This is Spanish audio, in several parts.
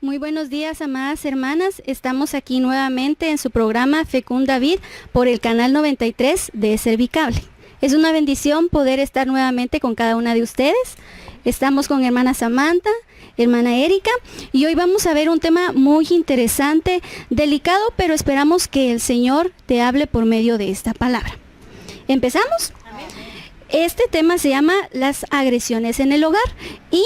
Muy buenos días, amadas hermanas. Estamos aquí nuevamente en su programa Fecunda Vid por el canal 93 de Servicable. Es una bendición poder estar nuevamente con cada una de ustedes. Estamos con hermana Samantha, hermana Erika, y hoy vamos a ver un tema muy interesante, delicado, pero esperamos que el Señor te hable por medio de esta palabra. ¿Empezamos? Amén. Este tema se llama las agresiones en el hogar y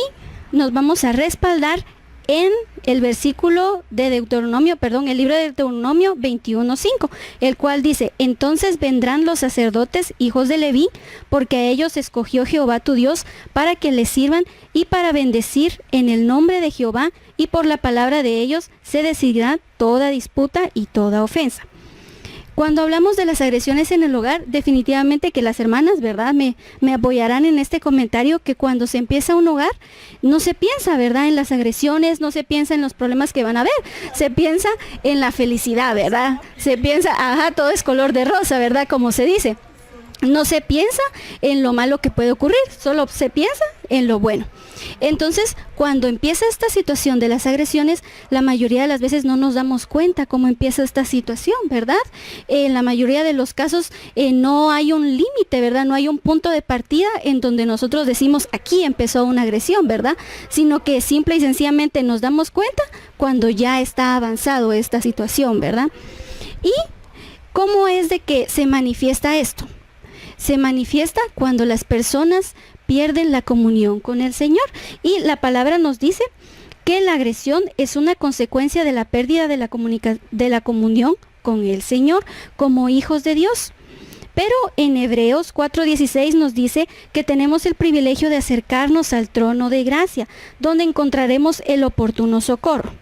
nos vamos a respaldar en el versículo de el libro de Deuteronomio 21:5, el cual dice: entonces vendrán los sacerdotes, hijos de Leví, porque a ellos escogió Jehová tu Dios para que les sirvan y para bendecir en el nombre de Jehová, y por la palabra de ellos se decidirá toda disputa y toda ofensa. Cuando hablamos de las agresiones en el hogar, definitivamente que las hermanas, ¿verdad?, me apoyarán en este comentario, que cuando se empieza un hogar, no se piensa, ¿verdad?, en las agresiones, no se piensa en los problemas que van a haber, se piensa en la felicidad, ¿verdad? Se piensa, todo es color de rosa, ¿verdad?, como se dice. No se piensa en lo malo que puede ocurrir, solo se piensa en lo bueno. Entonces, cuando empieza esta situación de las agresiones, la mayoría de las veces no nos damos cuenta cómo empieza esta situación, ¿verdad? En la mayoría de los casos no hay un límite, ¿verdad? No hay un punto de partida en donde nosotros decimos, aquí empezó una agresión, ¿verdad? Sino que simple y sencillamente nos damos cuenta cuando ya está avanzado esta situación, ¿verdad? ¿Y cómo es de que se manifiesta esto? Se manifiesta cuando las personas pierden la comunión con el Señor. Y la palabra nos dice que la agresión es una consecuencia de la pérdida de la comunión con el Señor como hijos de Dios. Pero en Hebreos 4:16 nos dice que tenemos el privilegio de acercarnos al trono de gracia, donde encontraremos el oportuno socorro.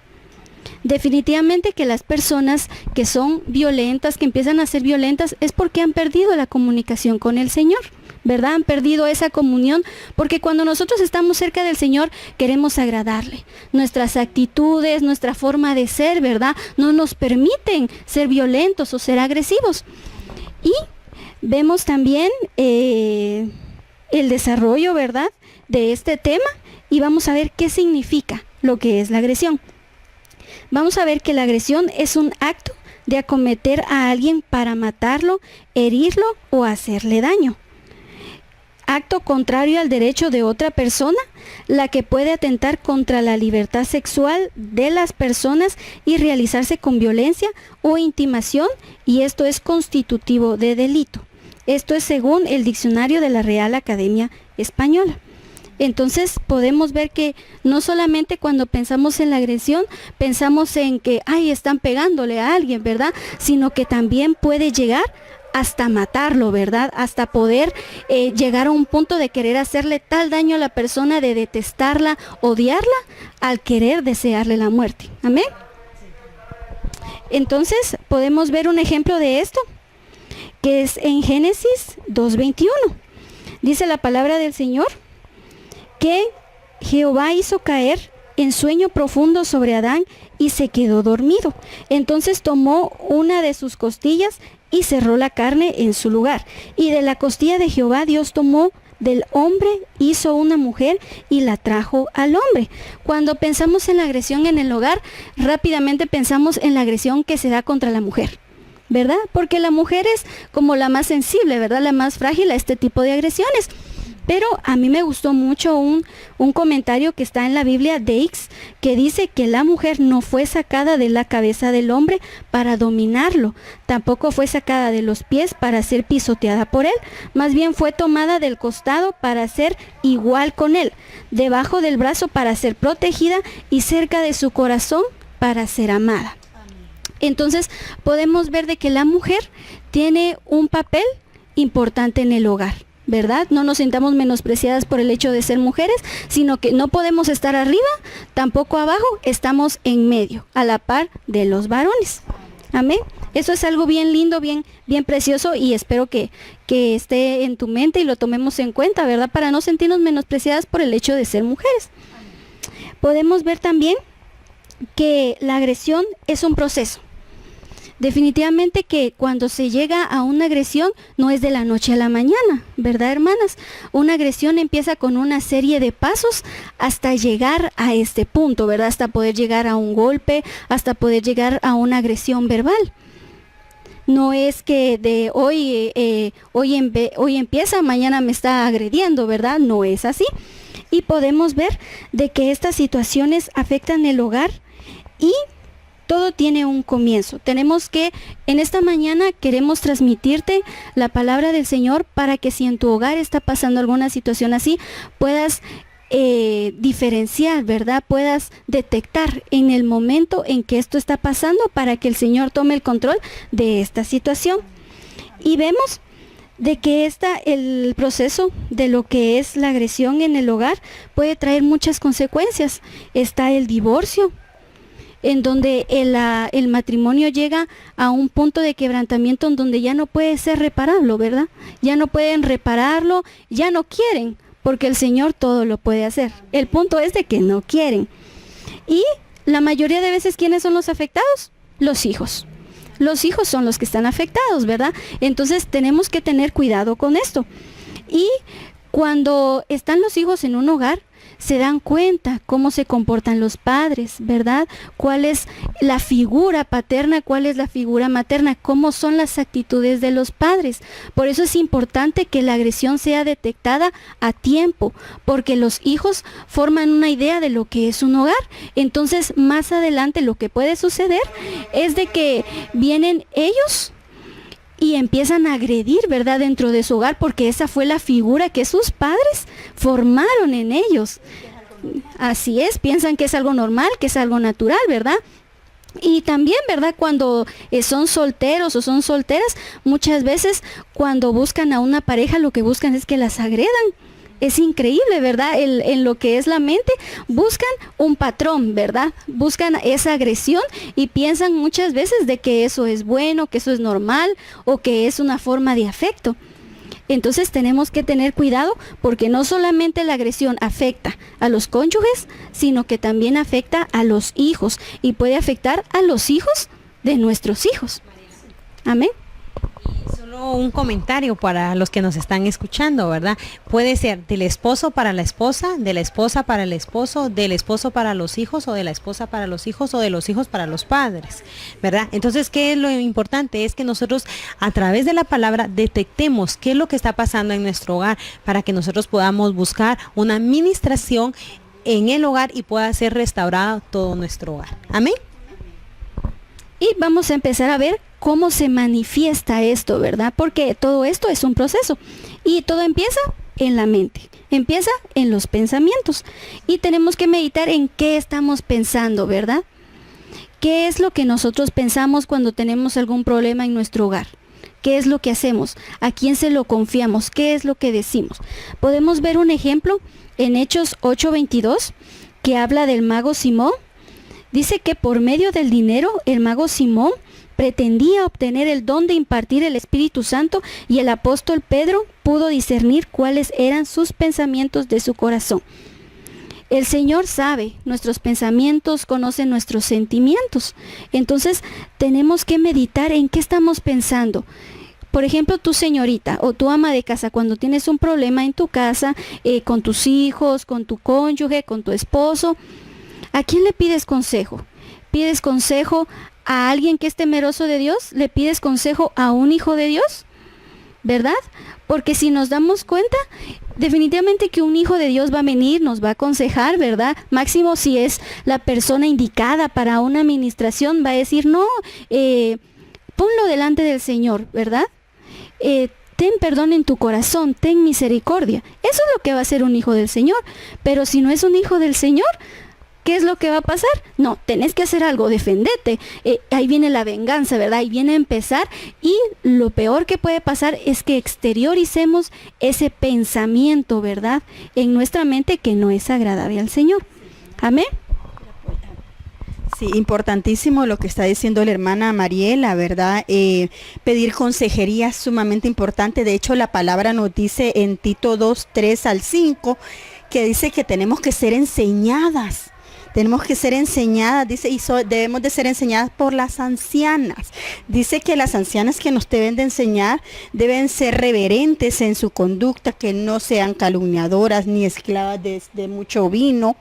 Definitivamente que las personas que son violentas, que empiezan a ser violentas, es porque han perdido la comunicación con el Señor, ¿verdad? Han perdido esa comunión, porque cuando nosotros estamos cerca del Señor, queremos agradarle. Nuestras actitudes, nuestra forma de ser, ¿verdad?, no nos permiten ser violentos o ser agresivos. Y vemos también el desarrollo, ¿verdad?, de este tema, y vamos a ver qué significa lo que es la agresión. Vamos a ver que la agresión es un acto de acometer a alguien para matarlo, herirlo o hacerle daño. Acto contrario al derecho de otra persona, la que puede atentar contra la libertad sexual de las personas y realizarse con violencia o intimación, y esto es constitutivo de delito. Esto es según el diccionario de la Real Academia Española. Entonces podemos ver que no solamente cuando pensamos en la agresión, pensamos en que, están pegándole a alguien, ¿verdad?, sino que también puede llegar hasta matarlo, ¿verdad?, hasta poder llegar a un punto de querer hacerle tal daño a la persona, de detestarla, odiarla, al querer desearle la muerte. Amén. Entonces podemos ver un ejemplo de esto, que es en Génesis 2:21. Dice la palabra del Señor que Jehová hizo caer en sueño profundo sobre Adán y se quedó dormido. Entonces tomó una de sus costillas y cerró la carne en su lugar. Y de la costilla de Jehová Dios tomó del hombre, hizo una mujer y la trajo al hombre. Cuando pensamos en la agresión en el hogar, rápidamente pensamos en la agresión que se da contra la mujer, ¿verdad? Porque la mujer es como la más sensible, ¿verdad?, la más frágil a este tipo de agresiones. Pero a mí me gustó mucho un comentario que está en la Biblia de Ix, que dice que la mujer no fue sacada de la cabeza del hombre para dominarlo, tampoco fue sacada de los pies para ser pisoteada por él, más bien fue tomada del costado para ser igual con él, debajo del brazo para ser protegida y cerca de su corazón para ser amada. Entonces podemos ver de que la mujer tiene un papel importante en el hogar, ¿verdad? No nos sintamos menospreciadas por el hecho de ser mujeres, sino que no podemos estar arriba, tampoco abajo, estamos en medio, a la par de los varones. Amén. Eso es algo bien lindo, bien precioso, y espero que esté en tu mente y lo tomemos en cuenta, ¿verdad?, para no sentirnos menospreciadas por el hecho de ser mujeres. Podemos ver también que la agresión es un proceso. Definitivamente que cuando se llega a una agresión no es de la noche a la mañana, ¿verdad, hermanas? Una agresión empieza con una serie de pasos hasta llegar a este punto, ¿verdad? Hasta poder llegar a un golpe, hasta poder llegar a una agresión verbal. No es que de hoy empieza, mañana me está agrediendo, ¿verdad? No es así. Y podemos ver de que estas situaciones afectan el hogar y todo tiene un comienzo. Tenemos que, en esta mañana queremos transmitirte la palabra del Señor para que si en tu hogar está pasando alguna situación así, puedas diferenciar, ¿verdad? Puedas detectar en el momento en que esto está pasando para que el Señor tome el control de esta situación. Y vemos de que el proceso de lo que es la agresión en el hogar puede traer muchas consecuencias. Está el divorcio, en donde el matrimonio llega a un punto de quebrantamiento en donde ya no puede ser reparable, ¿verdad? Ya no pueden repararlo, ya no quieren, porque el Señor todo lo puede hacer. El punto es de que no quieren. Y la mayoría de veces, ¿quiénes son los afectados? Los hijos. Los hijos son los que están afectados, ¿verdad? Entonces tenemos que tener cuidado con esto. Y cuando están los hijos en un hogar, se dan cuenta cómo se comportan los padres, ¿verdad? Cuál es la figura paterna, cuál es la figura materna, cómo son las actitudes de los padres. Por eso es importante que la agresión sea detectada a tiempo, porque los hijos forman una idea de lo que es un hogar. Entonces, más adelante lo que puede suceder es de que vienen ellos y empiezan a agredir, ¿verdad?, dentro de su hogar, porque esa fue la figura que sus padres formaron en ellos. Así es, piensan que es algo normal, que es algo natural, ¿verdad? Y también, ¿verdad?, cuando son solteros o son solteras, muchas veces cuando buscan a una pareja, lo que buscan es que las agredan. Es increíble, ¿verdad? En lo que es la mente, buscan un patrón, ¿verdad? Buscan esa agresión y piensan muchas veces de que eso es bueno, que eso es normal o que es una forma de afecto. Entonces tenemos que tener cuidado porque no solamente la agresión afecta a los cónyuges, sino que también afecta a los hijos y puede afectar a los hijos de nuestros hijos. Amén. Solo un comentario para los que nos están escuchando, ¿verdad? Puede ser del esposo para la esposa, de la esposa para el esposo, del esposo para los hijos o de la esposa para los hijos o de los hijos para los padres, ¿verdad? Entonces, ¿qué es lo importante? Es que nosotros a través de la palabra detectemos qué es lo que está pasando en nuestro hogar para que nosotros podamos buscar una administración en el hogar y pueda ser restaurado todo nuestro hogar. Amén. Y vamos a empezar a ver cómo se manifiesta esto, ¿verdad? Porque todo esto es un proceso y todo empieza en la mente, empieza en los pensamientos y tenemos que meditar en qué estamos pensando, ¿verdad? ¿Qué es lo que nosotros pensamos cuando tenemos algún problema en nuestro hogar? ¿Qué es lo que hacemos? ¿A quién se lo confiamos? ¿Qué es lo que decimos? Podemos ver un ejemplo en Hechos 8:22 que habla del mago Simón. Dice que por medio del dinero el mago Simón pretendía obtener el don de impartir el Espíritu Santo y el apóstol Pedro pudo discernir cuáles eran sus pensamientos de su corazón. El Señor sabe nuestros pensamientos, conoce nuestros sentimientos. Entonces tenemos que meditar en qué estamos pensando. Por ejemplo, tu señorita o tu ama de casa, cuando tienes un problema en tu casa, con tus hijos, con tu cónyuge, con tu esposo, ¿a quién le pides consejo? ¿Pides consejo a alguien que es temeroso de Dios? ¿Le pides consejo a un hijo de Dios? ¿Verdad? Porque si nos damos cuenta, definitivamente que un hijo de Dios va a venir, nos va a aconsejar, ¿verdad? Máximo si es la persona indicada para una administración, va a decir, no, ponlo delante del Señor, ¿verdad? Ten perdón en tu corazón, ten misericordia. Eso es lo que va a hacer un hijo del Señor. Pero si no es un hijo del Señor, ¿qué es lo que va a pasar? No, tenés que hacer algo, defendete. Ahí viene la venganza, ¿verdad? Ahí viene a empezar y lo peor que puede pasar es que exterioricemos ese pensamiento, ¿verdad? En nuestra mente que no es agradable al Señor. Amén. Sí, importantísimo lo que está diciendo la hermana Mariela, ¿verdad? Pedir consejería es sumamente importante. De hecho, la palabra nos dice en Tito 2:3-5, que dice que tenemos que ser enseñadas. tenemos que ser enseñadas, dice, debemos de ser enseñadas por las ancianas. Dice que las ancianas que nos deben de enseñar deben ser reverentes en su conducta, que no sean calumniadoras ni esclavas de mucho vino,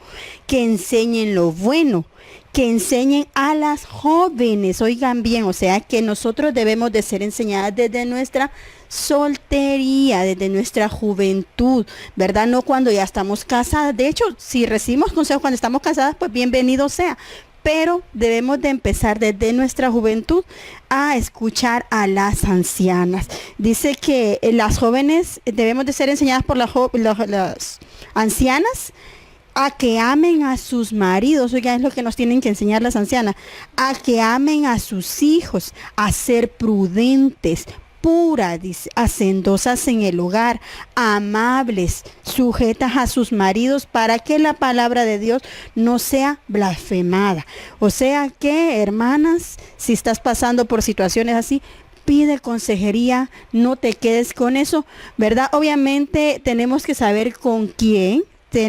que enseñen lo bueno, que enseñen a las jóvenes, oigan bien, o sea que nosotros debemos de ser enseñadas desde nuestra soltería, desde nuestra juventud, ¿verdad? No cuando ya estamos casadas. De hecho, si recibimos consejos cuando estamos casadas, pues bienvenido sea. Pero debemos de empezar desde nuestra juventud a escuchar a las ancianas. Dice que las jóvenes debemos de ser enseñadas por las ancianas a que amen a sus maridos, oigan, es lo que nos tienen que enseñar las ancianas, a que amen a sus hijos, a ser prudentes, puras, hacendosas en el hogar, amables, sujetas a sus maridos, para que la palabra de Dios no sea blasfemada. O sea que, hermanas, si estás pasando por situaciones así, pide consejería, no te quedes con eso, ¿verdad? Obviamente tenemos que saber con quién.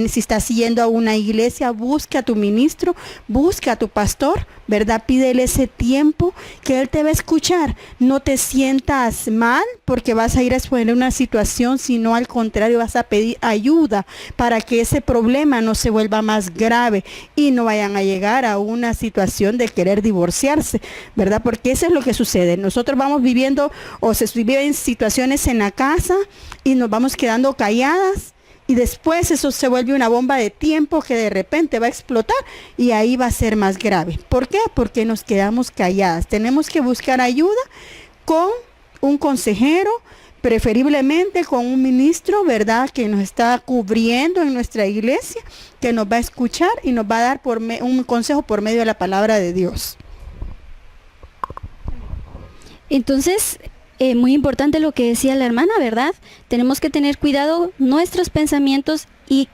Si estás yendo a una iglesia, busca a tu ministro, busca a tu pastor, ¿verdad? Pídele ese tiempo que él te va a escuchar. No te sientas mal porque vas a ir a exponer una situación, sino al contrario vas a pedir ayuda para que ese problema no se vuelva más grave y no vayan a llegar a una situación de querer divorciarse, ¿verdad? Porque eso es lo que sucede. Nosotros vamos viviendo o se viven situaciones en la casa y nos vamos quedando calladas. Y después eso se vuelve una bomba de tiempo que de repente va a explotar y ahí va a ser más grave. ¿Por qué? Porque nos quedamos calladas. Tenemos que buscar ayuda con un consejero, preferiblemente con un ministro, ¿verdad? Que nos está cubriendo en nuestra iglesia, que nos va a escuchar y nos va a dar un consejo por medio de la palabra de Dios. Entonces, muy importante lo que decía la hermana, ¿verdad? Tenemos que tener cuidado nuestros pensamientos y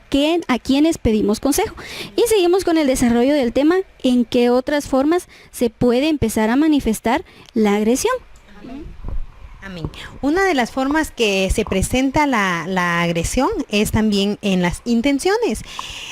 a quienes pedimos consejo. Y seguimos con el desarrollo del tema, en qué otras formas se puede empezar a manifestar la agresión. Amén. Una de las formas que se presenta la agresión es también en las intenciones,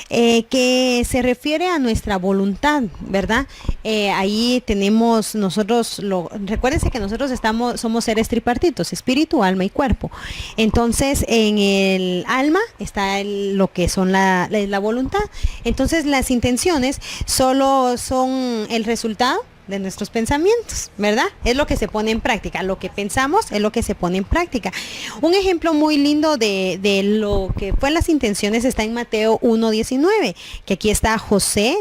que se refiere a nuestra voluntad, ¿verdad? Ahí tenemos nosotros, recuérdense que nosotros somos seres tripartitos, espíritu, alma y cuerpo. Entonces, en el alma está lo que son la voluntad. Entonces, las intenciones solo son el resultado de nuestros pensamientos, ¿verdad? Es lo que se pone en práctica. Lo que pensamos es lo que se pone en práctica. Un ejemplo muy lindo de lo que fue las intenciones está en Mateo 1:19, que aquí está José,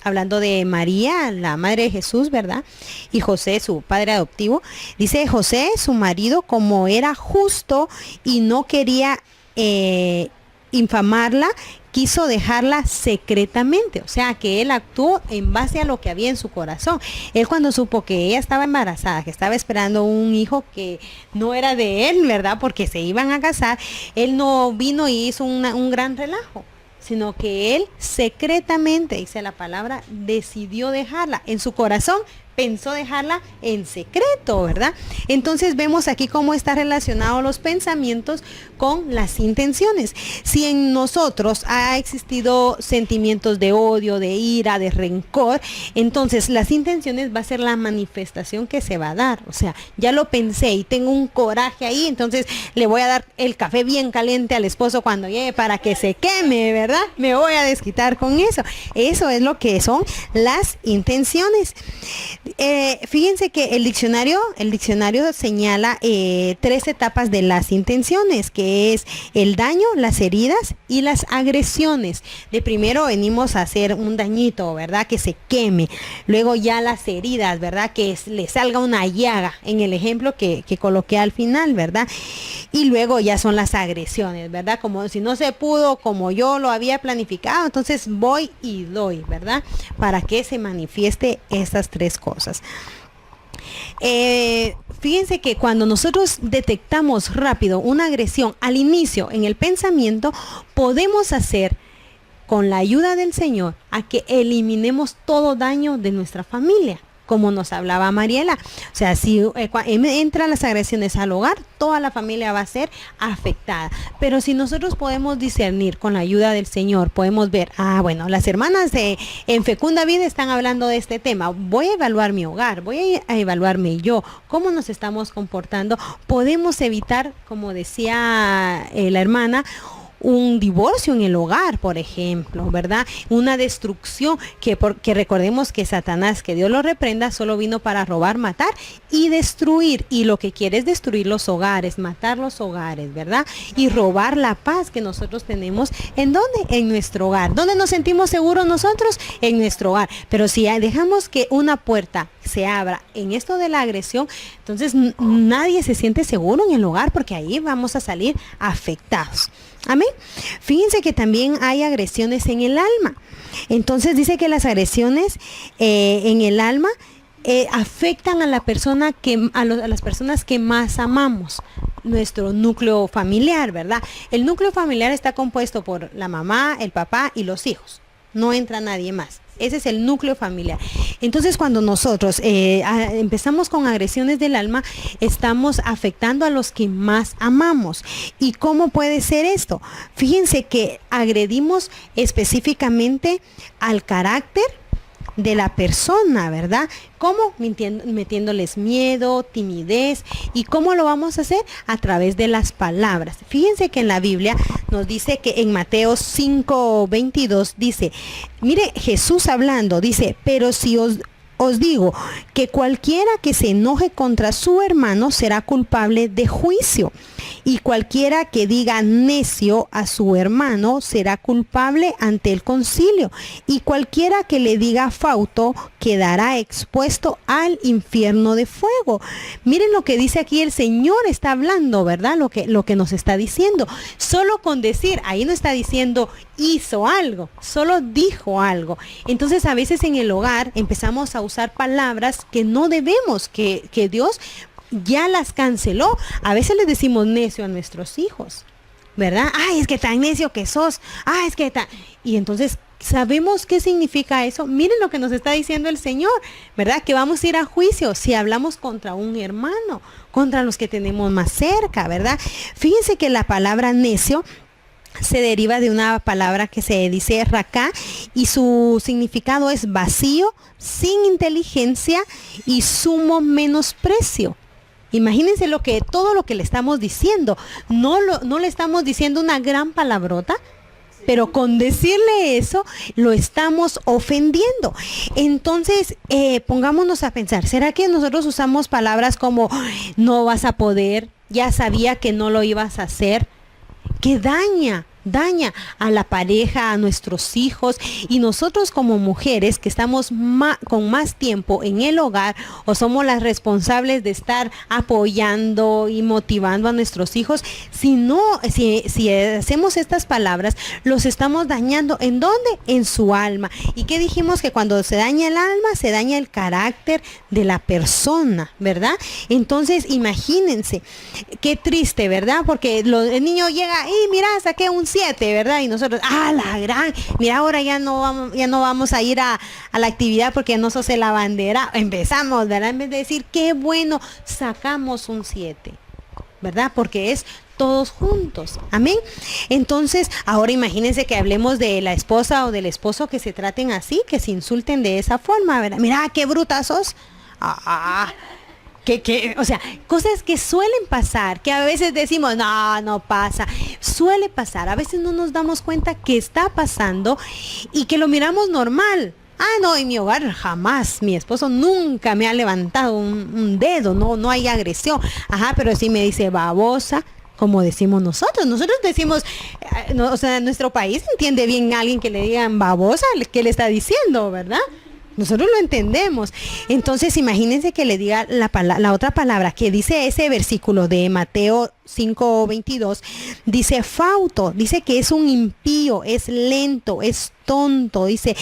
hablando de María, la madre de Jesús, ¿verdad? Y José, su padre adoptivo. Dice José, su marido, como era justo y no quería infamarla, quiso dejarla secretamente, o sea que él actuó en base a lo que había en su corazón. Él, cuando supo que ella estaba embarazada, que estaba esperando un hijo que no era de él, ¿verdad? Porque se iban a casar, él no vino y hizo un gran relajo, sino que él secretamente, dice la palabra, decidió dejarla. En su corazón pensó dejarla en secreto, ¿verdad? Entonces vemos aquí cómo está relacionado los pensamientos con las intenciones. Si en nosotros ha existido sentimientos de odio, de ira, de rencor, entonces las intenciones va a ser la manifestación que se va a dar. O sea, ya lo pensé y tengo un coraje ahí, entonces le voy a dar el café bien caliente al esposo cuando llegue para que se queme, ¿verdad? Me voy a desquitar con eso. Eso es lo que son las intenciones. Fíjense que el diccionario señala 3 etapas de las intenciones, que es el daño, las heridas y las agresiones. De primero venimos a hacer un dañito, ¿verdad? Que se queme. Luego ya las heridas, ¿verdad? Que le salga una llaga, en el ejemplo que coloqué al final, ¿verdad? Y luego ya son las agresiones, ¿verdad? Como si no se pudo como yo lo había planificado, entonces voy y doy, ¿verdad? Para que se manifieste estas 3 cosas. Fíjense que cuando nosotros detectamos rápido una agresión al inicio en el pensamiento, podemos hacer, con la ayuda del Señor, a que eliminemos todo daño de nuestra familia. como nos hablaba Mariela. O sea, si entran las agresiones al hogar, toda la familia va a ser afectada. Pero si nosotros podemos discernir con la ayuda del Señor, podemos ver, bueno, las hermanas en Fecunda Vida están hablando de este tema. Voy a evaluar mi hogar, voy a evaluarme yo, cómo nos estamos comportando. Podemos evitar, como decía la hermana, un divorcio en el hogar, por ejemplo, ¿verdad? Una destrucción porque recordemos que Satanás, que Dios lo reprenda, solo vino para robar, matar y destruir. Y lo que quiere es destruir los hogares, matar los hogares, ¿verdad? Y robar la paz que nosotros tenemos. ¿En dónde? En nuestro hogar. ¿Dónde nos sentimos seguros nosotros? En nuestro hogar. Pero si dejamos que una puerta se abra en esto de la agresión, entonces nadie se siente seguro en el hogar, porque ahí vamos a salir afectados. Amén. Fíjense que también hay agresiones en el alma. Entonces dice que las agresiones en el alma afectan a la persona a las personas que más amamos, nuestro núcleo familiar, ¿verdad? El núcleo familiar está compuesto por la mamá, el papá y los hijos. No entra nadie más. Ese es el núcleo familiar. Entonces, cuando nosotros empezamos con agresiones del alma, estamos afectando a los que más amamos. ¿Y cómo puede ser esto? Fíjense que agredimos específicamente al carácter de la persona, ¿verdad? ¿Cómo? Metiéndoles miedo, timidez. ¿Y cómo lo vamos a hacer? A través de las palabras. Fíjense que en la Biblia nos dice que en Mateo 5:22 dice, mire Jesús hablando, dice, pero si os digo que cualquiera que se enoje contra su hermano será culpable de juicio. Y cualquiera que diga necio a su hermano será culpable ante el concilio. Y cualquiera que le diga fauto quedará expuesto al infierno de fuego. Miren lo que dice aquí el Señor, está hablando, ¿verdad? Lo que nos está diciendo. Solo con decir, ahí no está diciendo hizo algo, solo dijo algo. Entonces a veces en el hogar empezamos a usar palabras que no debemos, que Dios ya las canceló. A veces les decimos necio a nuestros hijos, ¿verdad? Ay, es que tan necio que sos. Ay, es que tan... Y entonces, ¿sabemos qué significa eso? Miren lo que nos está diciendo el Señor, ¿verdad? Que vamos a ir a juicio si hablamos contra un hermano, contra los que tenemos más cerca, ¿verdad? Fíjense que la palabra necio se deriva de una palabra que se dice raká y su significado es vacío, sin inteligencia y sumo menosprecio. Imagínense todo lo que le estamos diciendo. No le estamos diciendo una gran palabrota, pero con decirle eso lo estamos ofendiendo. Entonces, pongámonos a pensar, ¿será que nosotros usamos palabras como no vas a poder, ya sabía que no lo ibas a hacer? Que daña a la pareja, a nuestros hijos, y nosotros como mujeres que estamos con más tiempo en el hogar o somos las responsables de estar apoyando y motivando a nuestros hijos, si hacemos estas palabras, los estamos dañando. ¿En dónde? En su alma. ¿Y qué dijimos? Que cuando se daña el alma, se daña el carácter de la persona, ¿verdad? Entonces, imagínense, qué triste, ¿verdad? Porque el niño llega y mira, saqué un 7, ¿verdad? Y nosotros, mira, ahora ya no vamos a ir a la actividad porque no sos la bandera. Empezamos, ¿verdad? En vez de decir, qué bueno, sacamos un 7, ¿verdad? Porque es todos juntos. Amén. Entonces, ahora imagínense que hablemos de la esposa o del esposo, que se traten así, que se insulten de esa forma, ¿verdad? Mira, qué bruta sos. O sea, cosas que suelen pasar, que a veces decimos, no pasa, suele pasar, a veces no nos damos cuenta que está pasando y que lo miramos normal. No, en mi hogar jamás, mi esposo nunca me ha levantado un dedo, no hay agresión. Pero sí me dice babosa, como decimos nosotros decimos, en nuestro país entiende bien a alguien que le digan babosa, ¿qué le está diciendo, verdad? Nosotros lo entendemos. Entonces imagínense que le diga la otra palabra que dice ese versículo de Mateo 5:22, dice fauto, dice que es un impío, es lento, es tonto, dice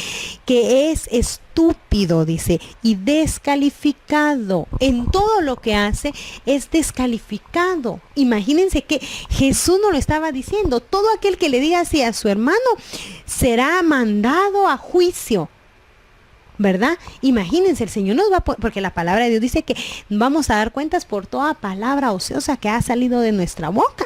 que es estúpido, dice, y descalificado. En todo lo que hace es descalificado. Imagínense que Jesús nos lo estaba diciendo. Todo aquel que le diga así a su hermano será mandado a juicio, ¿verdad? Imagínense, el Señor nos va a porque la palabra de Dios dice que vamos a dar cuentas por toda palabra ociosa que ha salido de nuestra boca.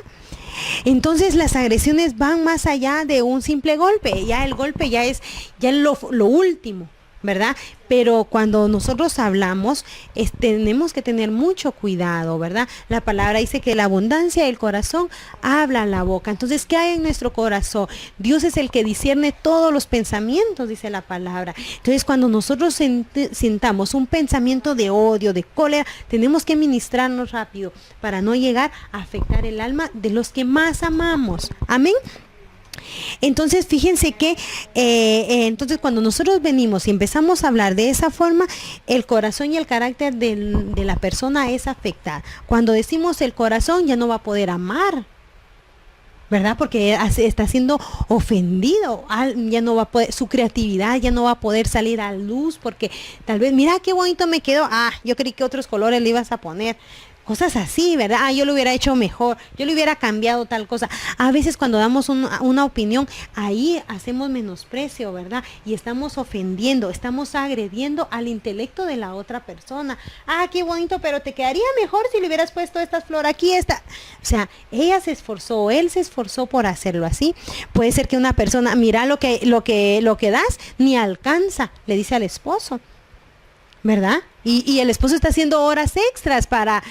Entonces las agresiones van más allá de un simple golpe, ya el golpe ya es lo último, ¿verdad? Pero cuando nosotros hablamos, tenemos que tener mucho cuidado, ¿verdad? La palabra dice que la abundancia del corazón habla la boca. Entonces, ¿qué hay en nuestro corazón? Dios es el que discierne todos los pensamientos, dice la palabra. Entonces, cuando nosotros sintamos un pensamiento de odio, de cólera, tenemos que ministrarnos rápido para no llegar a afectar el alma de los que más amamos. Amén. Entonces fíjense que entonces cuando nosotros venimos y empezamos a hablar de esa forma, el corazón y el carácter de la persona es afectar. Cuando decimos el corazón ya no va a poder amar, ¿verdad? Porque está siendo ofendido, ya no va a poder, su creatividad ya no va a poder salir a luz, porque tal vez, mira qué bonito me quedó, yo creí que otros colores le ibas a poner. Cosas así, ¿verdad? Yo lo hubiera hecho mejor, yo le hubiera cambiado tal cosa. A veces cuando damos una opinión, ahí hacemos menosprecio, ¿verdad? Y estamos ofendiendo, estamos agrediendo al intelecto de la otra persona. Qué bonito, pero te quedaría mejor si le hubieras puesto esta flor aquí, esta. O sea, ella se esforzó, él se esforzó por hacerlo así. Puede ser que una persona, mira lo que das, ni alcanza, le dice al esposo, ¿verdad? Y el esposo está haciendo horas extras para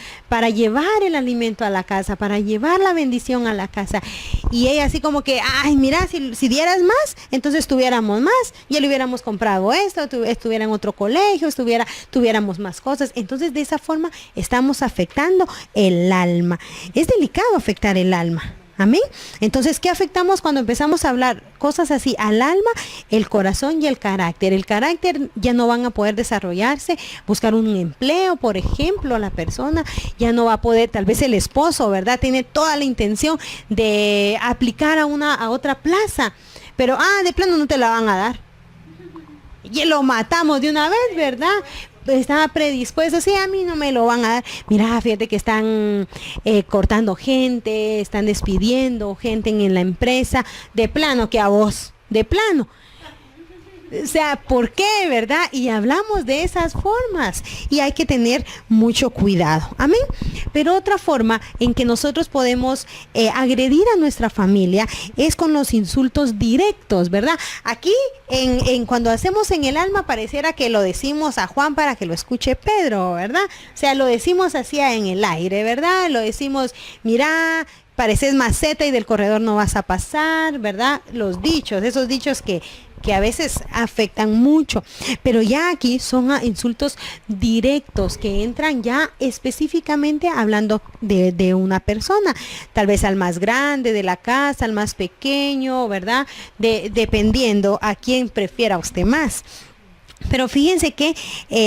llevar el alimento a la casa, para llevar la bendición a la casa. Y ella así como que, mira, si dieras más, entonces tuviéramos más, ya le hubiéramos comprado esto, estuviera en otro colegio, tuviéramos más cosas. Entonces de esa forma estamos afectando el alma. Es delicado afectar el alma. Amén. Entonces, ¿qué afectamos cuando empezamos a hablar cosas así al alma? El corazón y el carácter. El carácter ya no van a poder desarrollarse, buscar un empleo, por ejemplo, la persona ya no va a poder, tal vez el esposo, ¿verdad? Tiene toda la intención de aplicar a otra plaza, pero de plano no te la van a dar. Y lo matamos de una vez, ¿verdad? Estaba predispuesto, sí, a mí no me lo van a dar. Mira, fíjate que están cortando gente, están despidiendo gente en la empresa, de plano que a vos, de plano. O sea, ¿por qué, verdad? Y hablamos de esas formas y hay que tener mucho cuidado. Amén. Pero otra forma en que nosotros podemos agredir a nuestra familia es con los insultos directos, ¿verdad? Aquí, cuando hacemos en el alma, pareciera que lo decimos a Juan para que lo escuche Pedro, ¿verdad? O sea, lo decimos así en el aire, ¿verdad? Lo decimos, mira, pareces maceta y del corredor no vas a pasar, ¿verdad? Los dichos, esos dichos que a veces afectan mucho, pero ya aquí son insultos directos que entran ya específicamente hablando de una persona, tal vez al más grande de la casa, al más pequeño, ¿verdad? Dependiendo a quién prefiera usted más. Pero fíjense que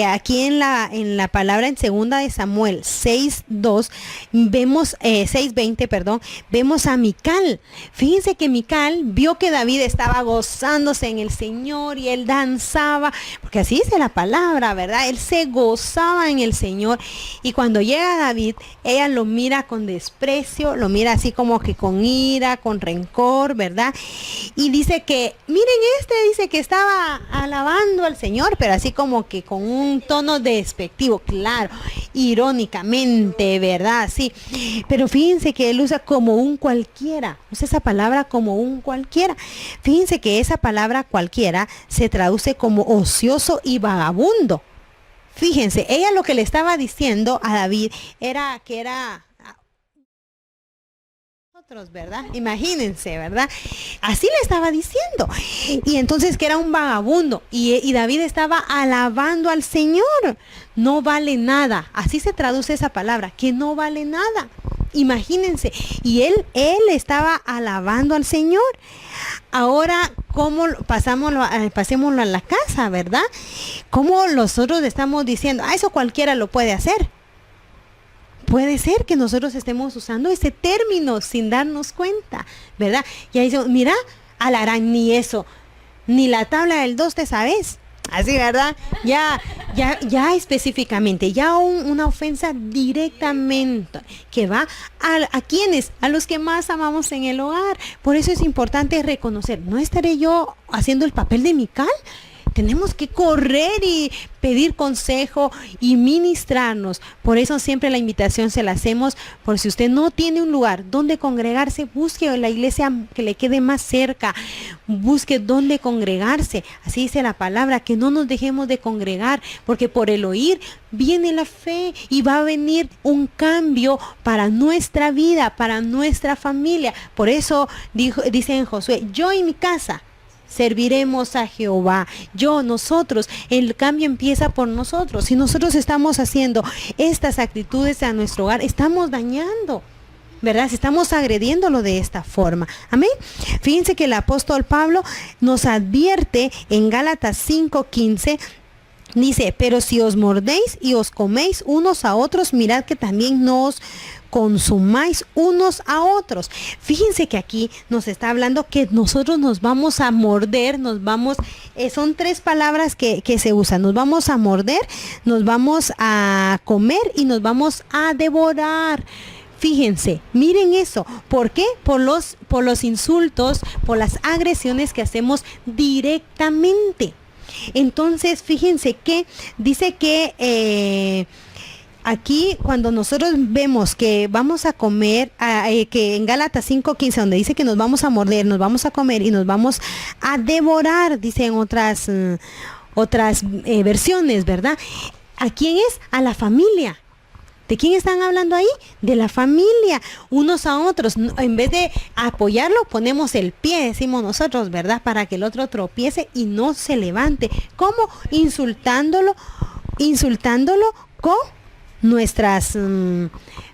aquí en la palabra en 2 de Samuel 6:2 vemos 6:20, perdón, vemos a Mical. Fíjense que Mical vio que David estaba gozándose en el Señor y él danzaba, porque así dice la palabra, ¿verdad? Él se gozaba en el Señor y cuando llega David, ella lo mira con desprecio, lo mira así como que con ira, con rencor, ¿verdad? Y dice que, miren, dice que estaba alabando al Señor, pero así como que con un tono despectivo, claro, irónicamente, ¿verdad? Sí, pero fíjense que él usa como un cualquiera, usa esa palabra como un cualquiera. Fíjense que esa palabra cualquiera se traduce como ocioso y vagabundo. Fíjense, ella lo que le estaba diciendo a David era que era... ¿verdad? Imagínense, ¿verdad? Así le estaba diciendo. Y entonces que era un vagabundo. Y David estaba alabando al Señor. No vale nada. Así se traduce esa palabra, que no vale nada. Imagínense. Y él estaba alabando al Señor. Ahora, ¿cómo pasémoslo a la casa, verdad? ¿Cómo nosotros estamos diciendo, eso cualquiera lo puede hacer? Puede ser que nosotros estemos usando ese término sin darnos cuenta, ¿verdad? Y ahí decimos, mira, alarán, ni eso, ni la tabla del 2 te sabes. Así, ¿verdad? Ya específicamente, ya una ofensa directamente que va a quienes, a los que más amamos en el hogar. Por eso es importante reconocer, ¿no estaré yo haciendo el papel de Mical? tenemos que correr y pedir consejo y ministrarnos. Por eso siempre la invitación se la hacemos, por si usted no tiene un lugar donde congregarse, busque la iglesia que le quede más cerca, busque dónde congregarse. Así dice la palabra, que no nos dejemos de congregar, porque por el oír viene la fe y va a venir un cambio para nuestra vida, para nuestra familia. Por eso dice en Josué, yo y mi casa serviremos a Jehová. Nosotros, el cambio empieza por nosotros. Si nosotros estamos haciendo estas actitudes a nuestro hogar, estamos dañando, ¿verdad? Estamos agrediéndolo de esta forma. Amén. Fíjense que el apóstol Pablo nos advierte en Gálatas 5:15. Dice, pero si os mordéis y os coméis unos a otros, mirad que también no os consumáis unos a otros. Fíjense que aquí nos está hablando que nosotros nos vamos a morder, son tres palabras que se usan: nos vamos a morder, nos vamos a comer y nos vamos a devorar. Fíjense, miren eso. ¿Por qué? Por los insultos, por las agresiones que hacemos directamente. Entonces, fíjense que dice que aquí cuando nosotros vemos que vamos a comer, que en Gálatas 5:15, donde dice que nos vamos a morder, nos vamos a comer y nos vamos a devorar, dice en otras versiones, ¿verdad? ¿A quién es? A la familia. ¿De quién están hablando ahí? De la familia, unos a otros. En vez de apoyarlo, ponemos el pie, decimos nosotros, ¿verdad? Para que el otro tropiece y no se levante. ¿Cómo? Insultándolo con nuestras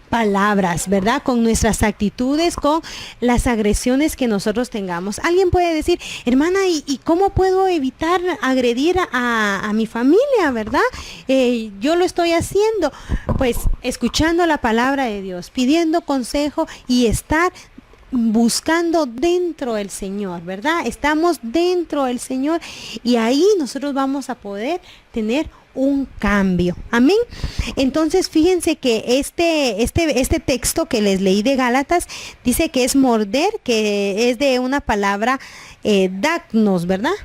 palabras, ¿verdad? Con nuestras actitudes, con las agresiones que nosotros tengamos. Alguien puede decir, hermana, ¿y cómo puedo evitar agredir a mi familia, verdad? Yo lo estoy haciendo, pues escuchando la palabra de Dios, pidiendo consejo y estar buscando dentro del Señor, ¿verdad? Estamos dentro del Señor y ahí nosotros vamos a poder tener un cambio. Amén. Entonces, fíjense que este texto que les leí de Gálatas dice que es morder, que es de una palabra dacnos, ¿verdad?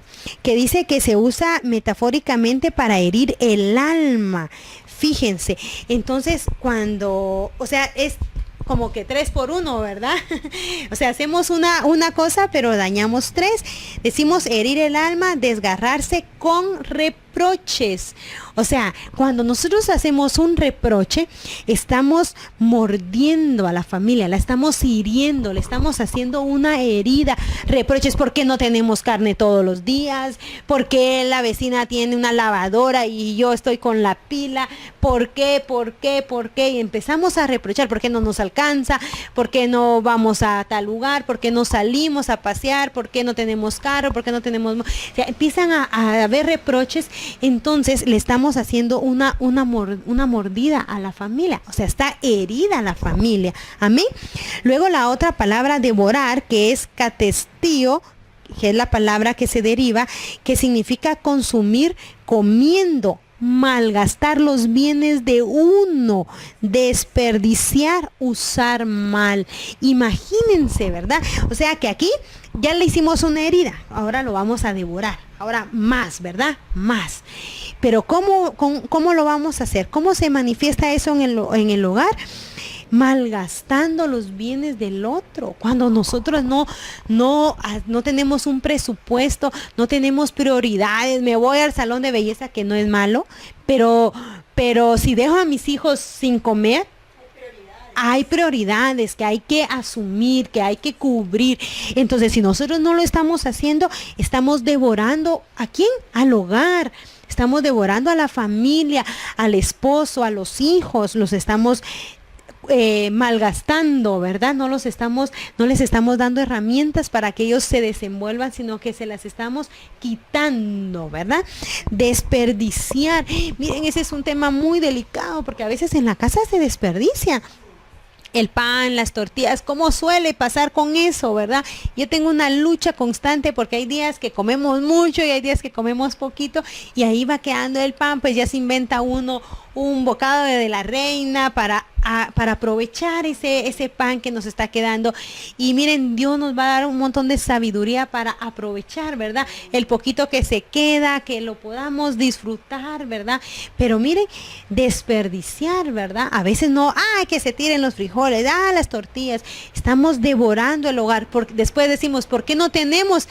Que dice que se usa metafóricamente para herir el alma. Fíjense. Entonces, es como que 3 por 1, ¿verdad? O sea, hacemos una cosa, pero dañamos 3. Decimos herir el alma, desgarrarse con reproches. O sea, cuando nosotros hacemos un reproche, estamos mordiendo a la familia, la estamos hiriendo, le estamos haciendo una herida. Reproches: ¿por qué no tenemos carne todos los días? ¿Por qué la vecina tiene una lavadora y yo estoy con la pila? ¿Por qué? Y empezamos a reprochar: ¿por qué no nos alcanza? ¿Por qué no vamos a tal lugar? ¿Por qué no salimos a pasear? ¿Por qué no tenemos carro? ¿Por qué no tenemos...? O sea, empiezan a haber reproches. Entonces le estamos haciendo una mordida a la familia. O sea, está herida la familia. Amén. Luego la otra palabra, devorar, que es catestío, que es la palabra que se deriva, que significa consumir comiendo, malgastar los bienes de uno, desperdiciar, usar mal. Imagínense, ¿verdad? O sea que aquí ya le hicimos una herida, ahora lo vamos a devorar, ahora más, ¿verdad? Más. Pero ¿cómo lo vamos a hacer? ¿Cómo se manifiesta eso en el hogar? Malgastando los bienes del otro. Cuando nosotros no tenemos un presupuesto, no tenemos prioridades. Me voy al salón de belleza, que no es malo, pero si dejo a mis hijos sin comer, hay prioridades que hay que asumir, que hay que cubrir. Entonces, si nosotros no lo estamos haciendo, estamos devorando ¿a quién? Al hogar. Estamos devorando a la familia, al esposo, a los hijos. Los estamos malgastando, ¿verdad? No les estamos dando herramientas para que ellos se desenvuelvan, sino que se las estamos quitando, ¿verdad? Desperdiciar. Miren, ese es un tema muy delicado, porque a veces en la casa se desperdicia el pan, las tortillas. ¿Cómo suele pasar con eso, verdad? Yo tengo una lucha constante, porque hay días que comemos mucho y hay días que comemos poquito, y ahí va quedando el pan. Pues ya se inventa uno un bocado de la reina para aprovechar ese pan que nos está quedando. Y miren, Dios nos va a dar un montón de sabiduría para aprovechar, ¿verdad? El poquito que se queda, que lo podamos disfrutar, ¿verdad? Pero miren, desperdiciar, ¿verdad? A veces no, que se tiren los frijoles, las tortillas. Estamos devorando el hogar, porque después decimos, ¿por qué no tenemos?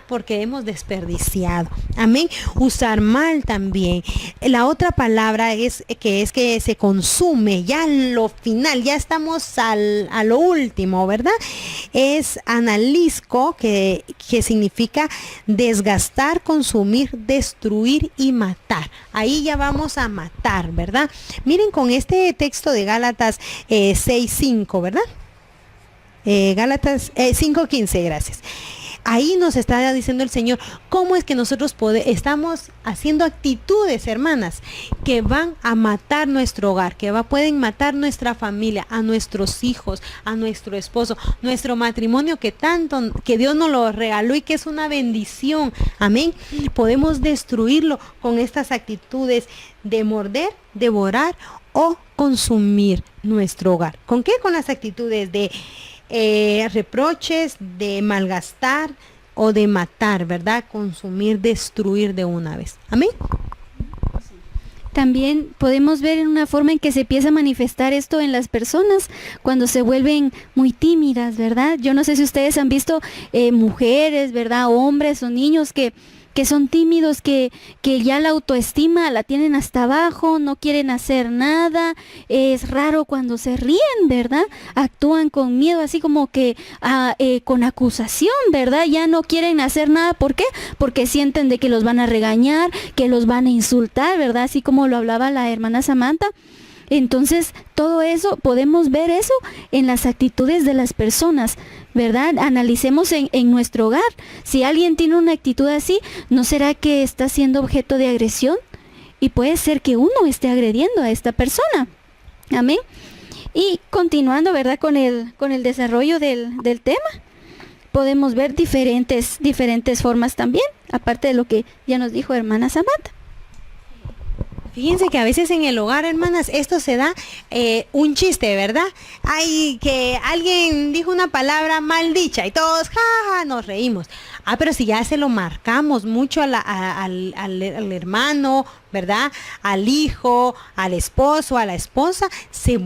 Porque hemos desperdiciado. Amén. Usar mal también. La otra palabra es que se consume, ya lo final, ya estamos a lo último, ¿verdad? Es analisco, que significa desgastar, consumir, destruir y matar. Ahí ya vamos a matar, ¿verdad? Miren con este texto de Gálatas 6:5, ¿verdad? Gálatas 5:15, gracias. Ahí nos está diciendo el Señor cómo es que nosotros estamos haciendo actitudes, hermanas, que van a matar nuestro hogar, que pueden matar nuestra familia, a nuestros hijos, a nuestro esposo, nuestro matrimonio que Dios nos lo regaló y que es una bendición. Amén. Podemos destruirlo con estas actitudes de morder, devorar o consumir nuestro hogar. ¿Con qué? Con las actitudes de reproches, de malgastar o de matar, ¿verdad? Consumir, destruir de una vez. Amén. También podemos ver en una forma en que se empieza a manifestar esto en las personas cuando se vuelven muy tímidas, ¿verdad? Yo no sé si ustedes han visto mujeres, ¿verdad? Hombres o niños que son tímidos, que ya la autoestima la tienen hasta abajo, no quieren hacer nada. Es raro cuando se ríen, ¿verdad? Actúan con miedo, así como que con acusación, ¿verdad? Ya no quieren hacer nada. ¿Por qué? Porque sienten de que los van a regañar, que los van a insultar, ¿verdad? Así como lo hablaba la hermana Samantha. Entonces, todo eso, podemos ver eso en las actitudes de las personas, ¿verdad? Analicemos en nuestro hogar. Si alguien tiene una actitud así, ¿no será que está siendo objeto de agresión? Y puede ser que uno esté agrediendo a esta persona. Amén. Y continuando, ¿verdad? Con el desarrollo del tema, podemos ver diferentes formas también, aparte de lo que ya nos dijo hermana Samantha. Fíjense que a veces en el hogar, hermanas, esto se da un chiste, ¿verdad? Ay, que alguien dijo una palabra mal dicha y todos, nos reímos. Pero si ya se lo marcamos mucho al hermano, ¿verdad? Al hijo, al esposo, a la esposa, se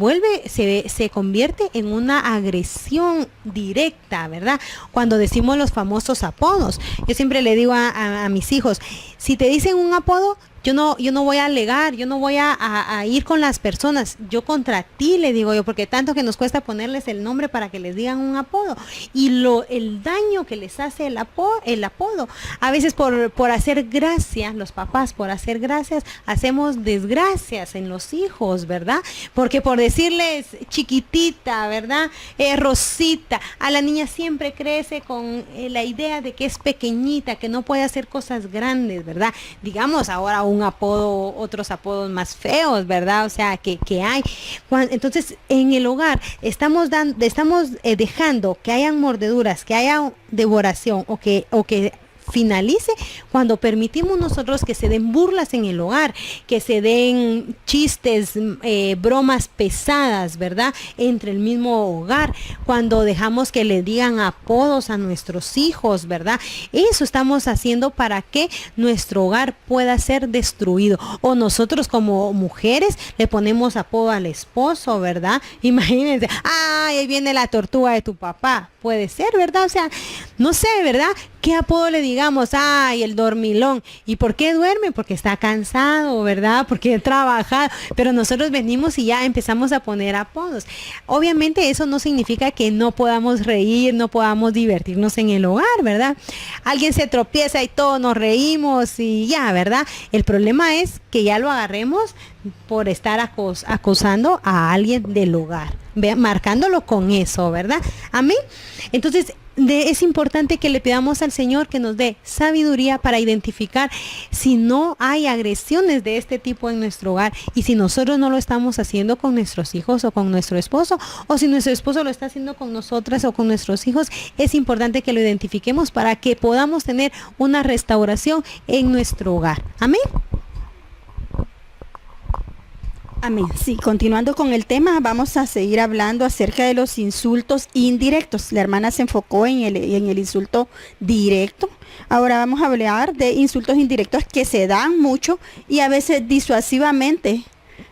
convierte en una agresión directa, ¿verdad? Cuando decimos los famosos apodos. Yo siempre le digo a mis hijos, si te dicen un apodo, yo no voy a alegar, yo no voy a ir con las personas, yo contra ti, le digo yo, porque tanto que nos cuesta ponerles el nombre para que les digan un apodo, y el daño que les hace el apodo, a veces por hacer gracia, los papás por hacer gracias, hacemos desgracias en los hijos, ¿verdad? Porque por decirles chiquitita, ¿verdad? Rosita, a la niña siempre crece con la idea de que es pequeñita, que no puede hacer cosas grandes, ¿verdad? Digamos ahora un apodo, otros apodos más feos, ¿verdad? O sea, que hay. Entonces, en el hogar estamos dejando que hayan mordeduras, que haya devoración o que finalice cuando permitimos nosotros que se den burlas en el hogar, que se den chistes, bromas pesadas, ¿verdad? Entre el mismo hogar, cuando dejamos que le digan apodos a nuestros hijos, ¿verdad? Eso estamos haciendo para que nuestro hogar pueda ser destruido. O nosotros como mujeres le ponemos apodo al esposo, ¿verdad? Imagínense, ahí viene la tortuga de tu papá. Puede ser, ¿verdad? O sea, no sé, ¿verdad? ¿Qué apodo le digamos? El dormilón. ¿Y por qué duerme? Porque está cansado, ¿verdad? Porque ha trabajado. Pero nosotros venimos y ya empezamos a poner apodos. Obviamente eso no significa que no podamos reír, no podamos divertirnos en el hogar, ¿verdad? Alguien se tropieza y todos nos reímos y ya, ¿verdad? El problema es que ya lo agarremos por estar acosando a alguien del hogar, marcándolo con eso, ¿verdad? Amén. Entonces, es importante que le pidamos al Señor que nos dé sabiduría para identificar si no hay agresiones de este tipo en nuestro hogar y si nosotros no lo estamos haciendo con nuestros hijos o con nuestro esposo, o si nuestro esposo lo está haciendo con nosotras o con nuestros hijos. Es importante que lo identifiquemos para que podamos tener una restauración en nuestro hogar. Amén. Amén. Sí, continuando con el tema, vamos a seguir hablando acerca de los insultos indirectos. La hermana se enfocó en el insulto directo. Ahora vamos a hablar de insultos indirectos que se dan mucho y a veces disuasivamente,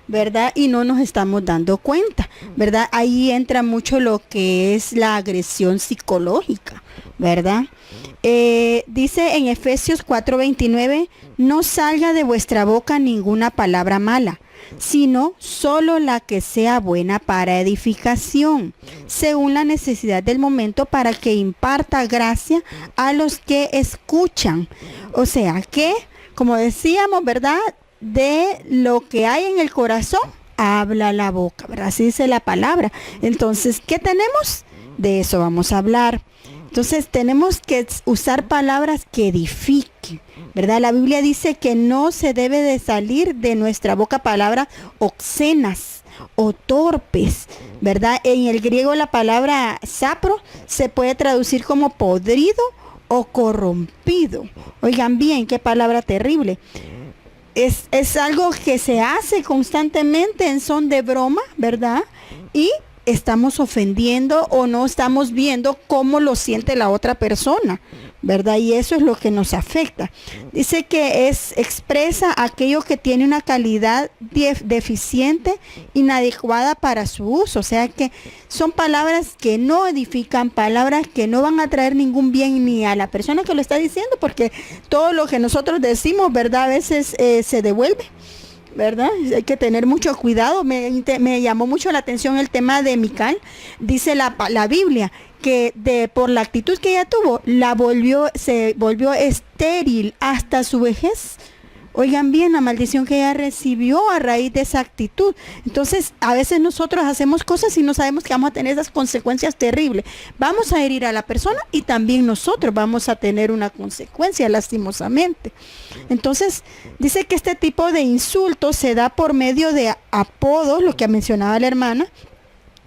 ¿verdad? Y no nos estamos dando cuenta, ¿verdad? Ahí entra mucho lo que es la agresión psicológica, ¿verdad? Dice en Efesios 4:29, no salga de vuestra boca ninguna palabra mala, sino solo la que sea buena para edificación, según la necesidad del momento, para que imparta gracia a los que escuchan. O sea que, como decíamos, ¿verdad? De lo que hay en el corazón, habla la boca, ¿verdad? Así dice la palabra. Entonces, ¿qué tenemos? De eso vamos a hablar. Entonces, tenemos que usar palabras que edifiquen, ¿verdad? La Biblia dice que no se debe de salir de nuestra boca palabras obscenas o torpes, ¿verdad? En el griego la palabra sapro se puede traducir como podrido o corrompido. Oigan bien, qué palabra terrible. Es algo que se hace constantemente en son de broma, ¿verdad? Y estamos ofendiendo o no estamos viendo cómo lo siente la otra persona, ¿verdad? Y eso es lo que nos afecta. Dice que expresa aquello que tiene una calidad deficiente, inadecuada para su uso. O sea que son palabras que no edifican, palabras que no van a traer ningún bien ni a la persona que lo está diciendo, porque todo lo que nosotros decimos, ¿verdad? A veces se devuelve, ¿verdad? Hay que tener mucho cuidado. Me llamó mucho la atención el tema de Mical. Dice la Biblia que por la actitud que ella tuvo, se volvió estéril hasta su vejez. Oigan bien, la maldición que ella recibió a raíz de esa actitud. Entonces, a veces nosotros hacemos cosas y no sabemos que vamos a tener esas consecuencias terribles. Vamos a herir a la persona y también nosotros vamos a tener una consecuencia, lastimosamente. Entonces, dice que este tipo de insultos se da por medio de apodos, lo que mencionaba la hermana,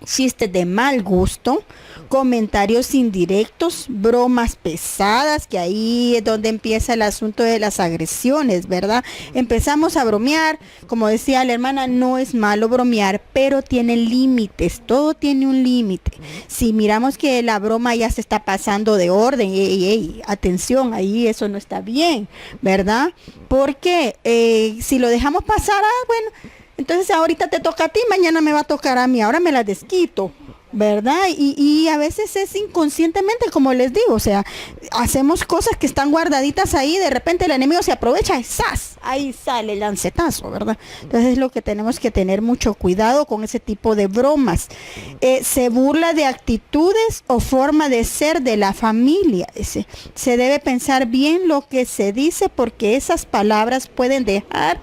chistes de mal gusto, comentarios indirectos, bromas pesadas, que ahí es donde empieza el asunto de las agresiones, ¿verdad? Empezamos a bromear, como decía la hermana, no es malo bromear, pero tiene límites, todo tiene un límite. Si miramos que la broma ya se está pasando de orden, atención, ahí eso no está bien, ¿verdad? Porque si lo dejamos pasar, bueno, entonces ahorita te toca a ti, mañana me va a tocar a mí, ahora me la desquito, ¿verdad? Y a veces es inconscientemente, como les digo, o sea, hacemos cosas que están guardaditas ahí, de repente el enemigo se aprovecha y ¡zas! Ahí sale el lancetazo, ¿verdad? Entonces es lo que tenemos que tener mucho cuidado con ese tipo de bromas. Se burla de actitudes o forma de ser de la familia. Se debe pensar bien lo que se dice, porque esas palabras pueden dejar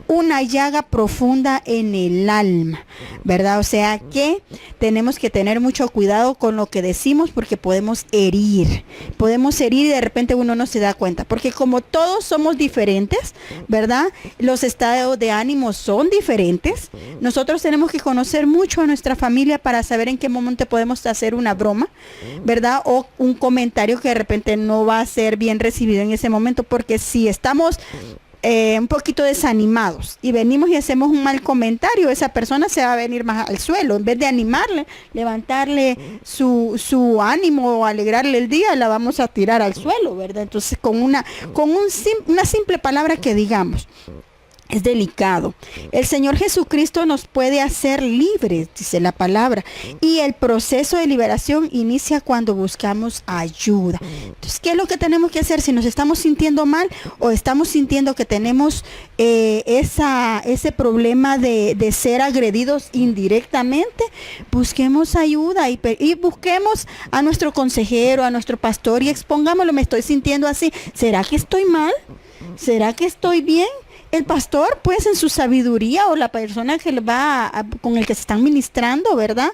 una llaga profunda en el alma, ¿verdad? O sea que tenemos que tener mucho cuidado con lo que decimos, porque podemos herir y de repente uno no se da cuenta, porque como todos somos diferentes, ¿verdad? Los estados de ánimo son diferentes. Nosotros tenemos que conocer mucho a nuestra familia para saber en qué momento podemos hacer una broma, ¿verdad? O un comentario que de repente no va a ser bien recibido en ese momento, porque si estamos un poquito desanimados y venimos y hacemos un mal comentario, esa persona se va a venir más al suelo. En vez de animarle, levantarle su ánimo o alegrarle el día, la vamos a tirar al suelo, ¿verdad? Entonces con una simple palabra que digamos, es delicado. El Señor Jesucristo nos puede hacer libres, dice la palabra, y el proceso de liberación inicia cuando buscamos ayuda. Entonces, ¿qué es lo que tenemos que hacer? Si nos estamos sintiendo mal o estamos sintiendo que tenemos ese problema de ser agredidos indirectamente, busquemos ayuda y busquemos a nuestro consejero, a nuestro pastor, y expongámoslo. Me estoy sintiendo así. ¿Será que estoy mal? ¿Será que estoy bien? El pastor, pues, en su sabiduría, o la persona que con el que se están ministrando, ¿verdad?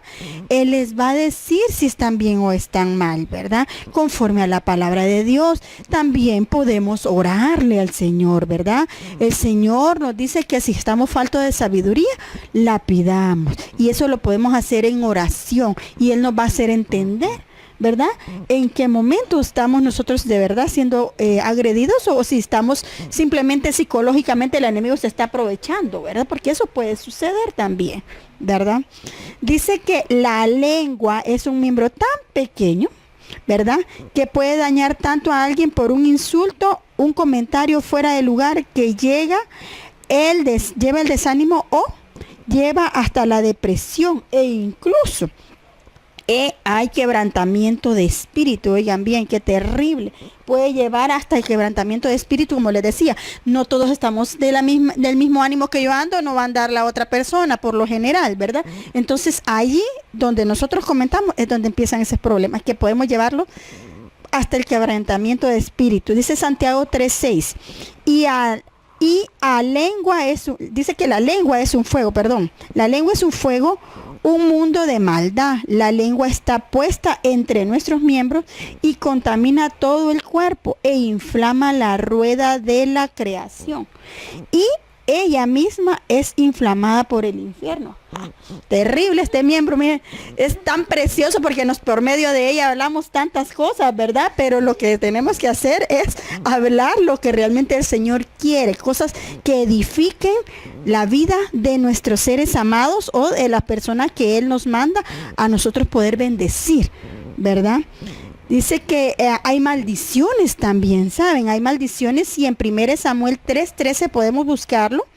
Él les va a decir si están bien o están mal, ¿verdad? Conforme a la palabra de Dios. También podemos orarle al Señor, ¿verdad? El Señor nos dice que si estamos faltos de sabiduría, la pidamos. Y eso lo podemos hacer en oración. Y Él nos va a hacer entender, ¿verdad? ¿En qué momento estamos nosotros de verdad siendo agredidos o si estamos simplemente psicológicamente el enemigo se está aprovechando, ¿verdad? Porque eso puede suceder también, ¿verdad? Dice que la lengua es un miembro tan pequeño, ¿verdad? Que puede dañar tanto a alguien por un insulto, un comentario fuera de lugar que lleva el desánimo o lleva hasta la depresión e incluso hay quebrantamiento de espíritu. Oigan bien, qué terrible. Puede llevar hasta el quebrantamiento de espíritu, como les decía. No todos estamos del mismo ánimo que yo ando, no va a andar la otra persona, por lo general, ¿verdad? Entonces, allí donde nosotros comentamos es donde empiezan esos problemas, que podemos llevarlo hasta el quebrantamiento de espíritu. Dice Santiago 3:6. Dice que la lengua es un fuego, La lengua es un fuego, un mundo de maldad. La lengua está puesta entre nuestros miembros y contamina todo el cuerpo e inflama la rueda de la creación. Y ella misma es inflamada por el infierno. Terrible este miembro, miren, es tan precioso porque por medio de ella hablamos tantas cosas, ¿verdad? Pero lo que tenemos que hacer es hablar lo que realmente el Señor quiere, cosas que edifiquen la vida de nuestros seres amados o de las personas que Él nos manda a nosotros poder bendecir, ¿verdad? Dice que hay maldiciones también, ¿saben? Hay maldiciones y en 1 Samuel 3:13 podemos buscarlo.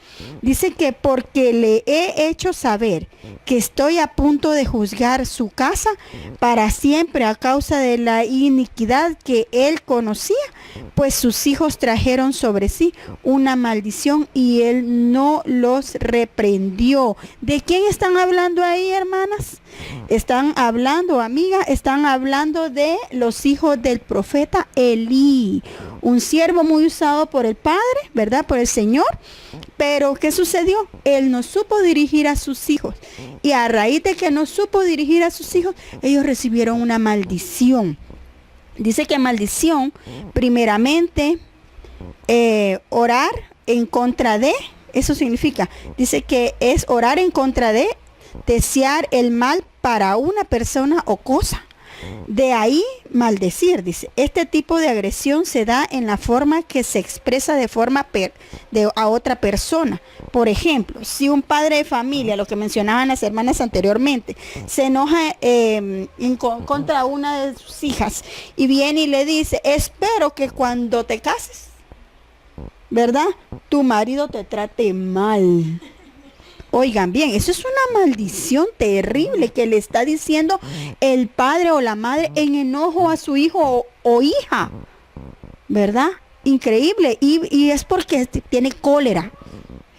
Dice que porque le he hecho saber que estoy a punto de juzgar su casa para siempre a causa de la iniquidad que él conocía, pues sus hijos trajeron sobre sí una maldición y él no los reprendió. ¿De quién están hablando ahí, hermanas? Están hablando, amiga, están hablando de los hijos del profeta Elí, un siervo muy usado por el Padre, ¿verdad? Por el Señor. Pero ¿qué sucedió? Él no supo dirigir a sus hijos. Y a raíz de que no supo dirigir a sus hijos, ellos recibieron una maldición. Dice que maldición, primeramente, orar en contra de, eso significa, dice que es orar en contra de, desear el mal para una persona o cosa. De ahí maldecir, dice. Este tipo de agresión se da en la forma que se expresa de forma a otra persona. Por ejemplo, si un padre de familia, lo que mencionaban las hermanas anteriormente, se enoja contra una de sus hijas y viene y le dice, espero que cuando te cases, ¿verdad? Tu marido te trate mal. Oigan bien, eso es una maldición terrible que le está diciendo el padre o la madre en enojo a su hijo o hija, ¿verdad? Increíble. Y es porque tiene cólera,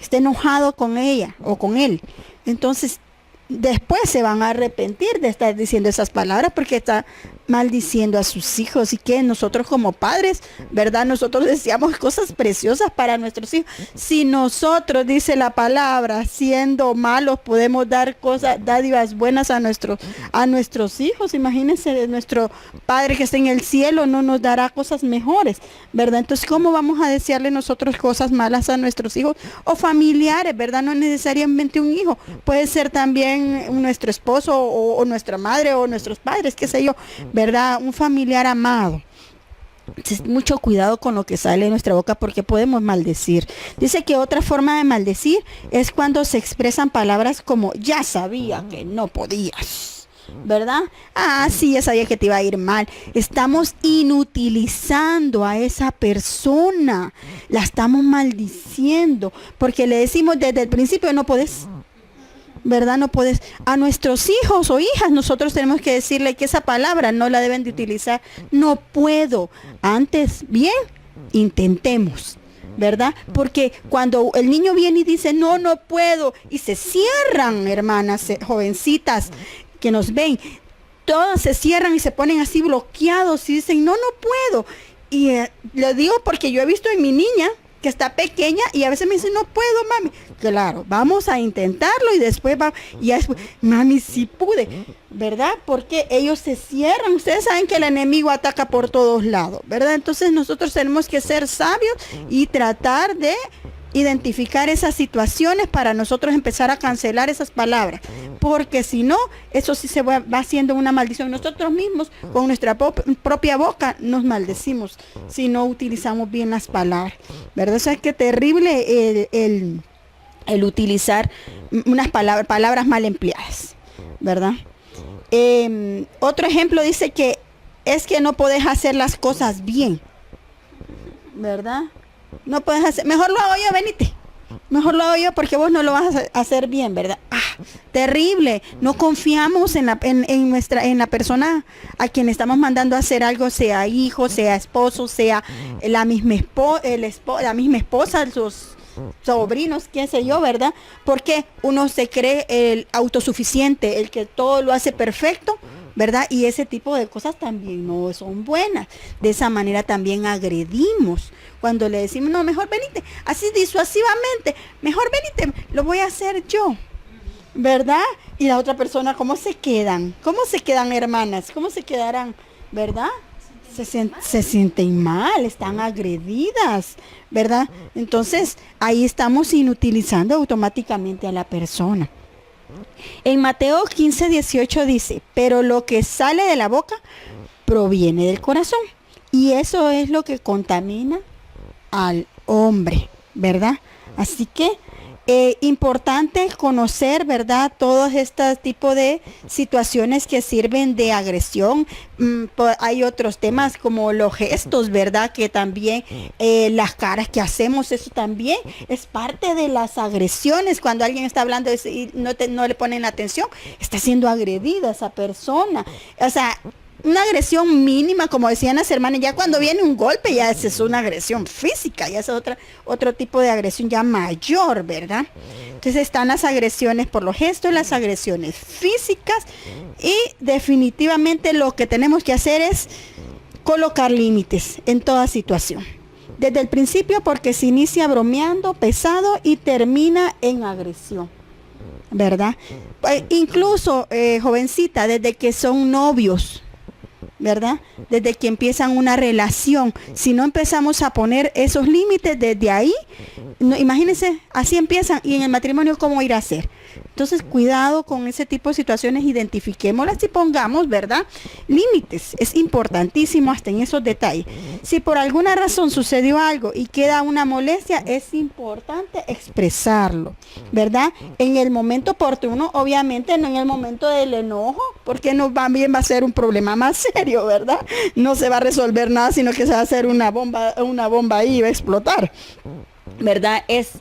está enojado con ella o con él. Entonces, después se van a arrepentir de estar diciendo esas palabras porque está maldiciendo a sus hijos. Y que nosotros como padres, ¿verdad? Nosotros deseamos cosas preciosas para nuestros hijos. Si nosotros, dice la palabra, siendo malos podemos dar dádivas buenas a nuestros hijos, imagínense, nuestro Padre que está en el cielo no nos dará cosas mejores, ¿verdad? Entonces, ¿cómo vamos a desearle nosotros cosas malas a nuestros hijos o familiares, ¿verdad? No necesariamente un hijo, puede ser también nuestro esposo o nuestra madre o nuestros padres, qué sé yo, ¿verdad? Un familiar amado. Entonces, mucho cuidado con lo que sale de nuestra boca porque podemos maldecir. Dice que otra forma de maldecir es cuando se expresan palabras como ya sabía que no podías, ¿verdad? Ah, sí, ya sabía que te iba a ir mal. Estamos inutilizando a esa persona, la estamos maldiciendo porque le decimos desde el principio no podés, ¿verdad? No puedes. A nuestros hijos o hijas nosotros tenemos que decirle que esa palabra no la deben de utilizar. No puedo. Antes, bien, intentemos, ¿verdad? Porque cuando el niño viene y dice no puedo y se cierran, hermanas, jovencitas que nos ven, todas se cierran y se ponen así bloqueados y dicen no puedo. Y lo digo porque yo he visto en mi niña que está pequeña y a veces me dice no puedo, mami. Claro, vamos a intentarlo y después mami, sí pude, ¿verdad? Porque ellos se cierran. Ustedes saben que el enemigo ataca por todos lados, ¿verdad? Entonces nosotros tenemos que ser sabios y tratar de identificar esas situaciones para nosotros empezar a cancelar esas palabras, porque si no, eso sí se va haciendo una maldición. Nosotros mismos con nuestra propia boca nos maldecimos si no utilizamos bien las palabras, ¿verdad? O sea, que terrible el utilizar unas palabras mal empleadas, ¿verdad? Otro ejemplo dice que es que no podés hacer las cosas bien, ¿verdad? No puedes hacer, mejor lo hago yo, venite. Mejor lo hago yo porque vos no lo vas a hacer bien, ¿verdad? Terrible. No confiamos en la persona a quien estamos mandando a hacer algo, sea hijo, sea esposo, sea la misma esposa, sus sobrinos, qué sé yo, ¿verdad? Porque uno se cree el autosuficiente, el que todo lo hace perfecto, ¿verdad? Y ese tipo de cosas también no son buenas. De esa manera también agredimos. Cuando le decimos, no, mejor venite, así disuasivamente, mejor venite, lo voy a hacer yo, ¿verdad? Y la otra persona, ¿cómo se quedan? ¿Cómo se quedan, hermanas? ¿Cómo se quedarán? ¿Verdad? Se sienten mal, están agredidas, ¿verdad? Entonces, ahí estamos inutilizando automáticamente a la persona. En Mateo 15:18 dice, pero lo que sale de la boca proviene del corazón. Y eso es lo que contamina al hombre, ¿verdad? Así que importante conocer, ¿verdad? Todos estos tipos de situaciones que sirven de agresión. Hay otros temas como los gestos, ¿verdad? Que también las caras que hacemos, eso también es parte de las agresiones. Cuando alguien está hablando y no le ponen atención, está siendo agredida esa persona. O sea, una agresión mínima, como decían las hermanas, ya cuando viene un golpe ya es una agresión física, ya es otro tipo de agresión ya mayor, ¿verdad? Entonces están las agresiones por los gestos, las agresiones físicas, y definitivamente lo que tenemos que hacer es colocar límites en toda situación. Desde el principio, porque se inicia bromeando, pesado, y termina en agresión, ¿verdad? Incluso, jovencita, desde que son novios, ¿verdad? Desde que empiezan una relación, si no empezamos a poner esos límites desde ahí, no, imagínense, así empiezan, y en el matrimonio, ¿cómo ir a ser? Entonces, cuidado con ese tipo de situaciones, identifiquémoslas y pongamos, ¿verdad?, límites. Es importantísimo hasta en esos detalles. Si por alguna razón sucedió algo y queda una molestia, es importante expresarlo, ¿verdad? En el momento oportuno, obviamente, no en el momento del enojo, porque también va a ser un problema más serio, ¿verdad? No se va a resolver nada, sino que se va a hacer una bomba ahí y va a explotar, ¿verdad? Es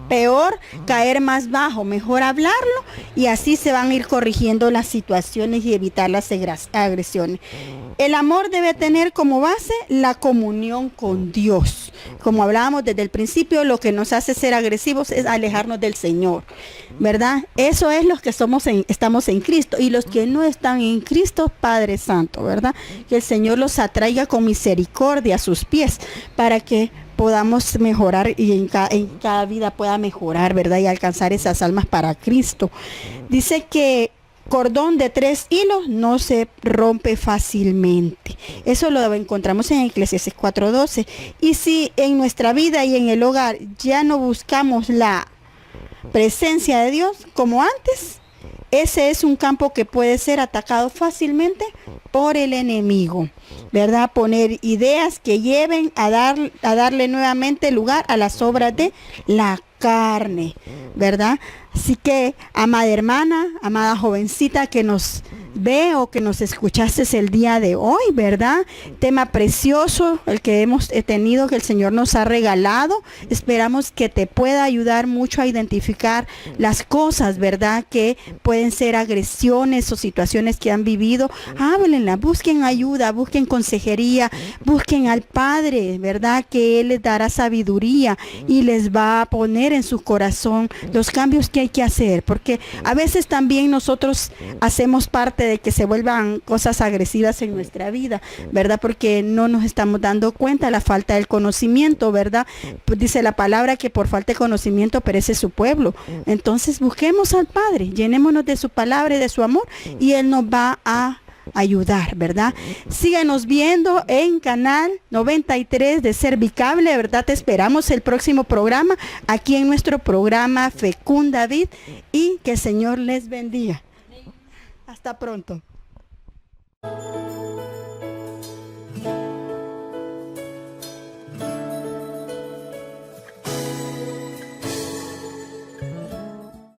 peor caer más bajo, mejor hablarlo, y así se van a ir corrigiendo las situaciones y evitar las agresiones. El amor debe tener como base la comunión con Dios. Como hablábamos desde el principio, lo que nos hace ser agresivos es alejarnos del Señor, ¿verdad? Eso es los que estamos en Cristo, y los que no están en Cristo, Padre Santo, ¿verdad? Que el Señor los atraiga con misericordia a sus pies, para que podamos mejorar y en cada vida pueda mejorar, ¿verdad? Y alcanzar esas almas para Cristo. Dice que cordón de 3 hilos no se rompe fácilmente. Eso lo encontramos en Eclesiastés 4:12. Y si en nuestra vida y en el hogar ya no buscamos la presencia de Dios como antes, ese es un campo que puede ser atacado fácilmente por el enemigo, ¿verdad? Poner ideas que lleven a darle nuevamente lugar a las obras de la carne, ¿verdad? Así que, amada hermana, amada jovencita que nos ve o que nos escuchaste el día de hoy, ¿verdad? Tema precioso el que hemos tenido, que el Señor nos ha regalado. Esperamos que te pueda ayudar mucho a identificar las cosas, ¿verdad? Que pueden ser agresiones o situaciones que han vivido. Háblenla, busquen ayuda, busquen consejería, busquen al Padre, ¿verdad? Que Él les dará sabiduría y les va a poner en su corazón los cambios que hay que hacer, porque a veces también nosotros hacemos parte de que se vuelvan cosas agresivas en nuestra vida, ¿verdad? Porque no nos estamos dando cuenta de la falta del conocimiento, ¿verdad? Pues dice la palabra que por falta de conocimiento perece su pueblo. Entonces busquemos al Padre, llenémonos de su palabra y de su amor, y Él nos va a ayudar, ¿verdad? Síganos viendo en canal 93 de Servicable, ¿verdad? Te esperamos el próximo programa, aquí en nuestro programa Fecunda Vid, y que el Señor les bendiga. Hasta pronto.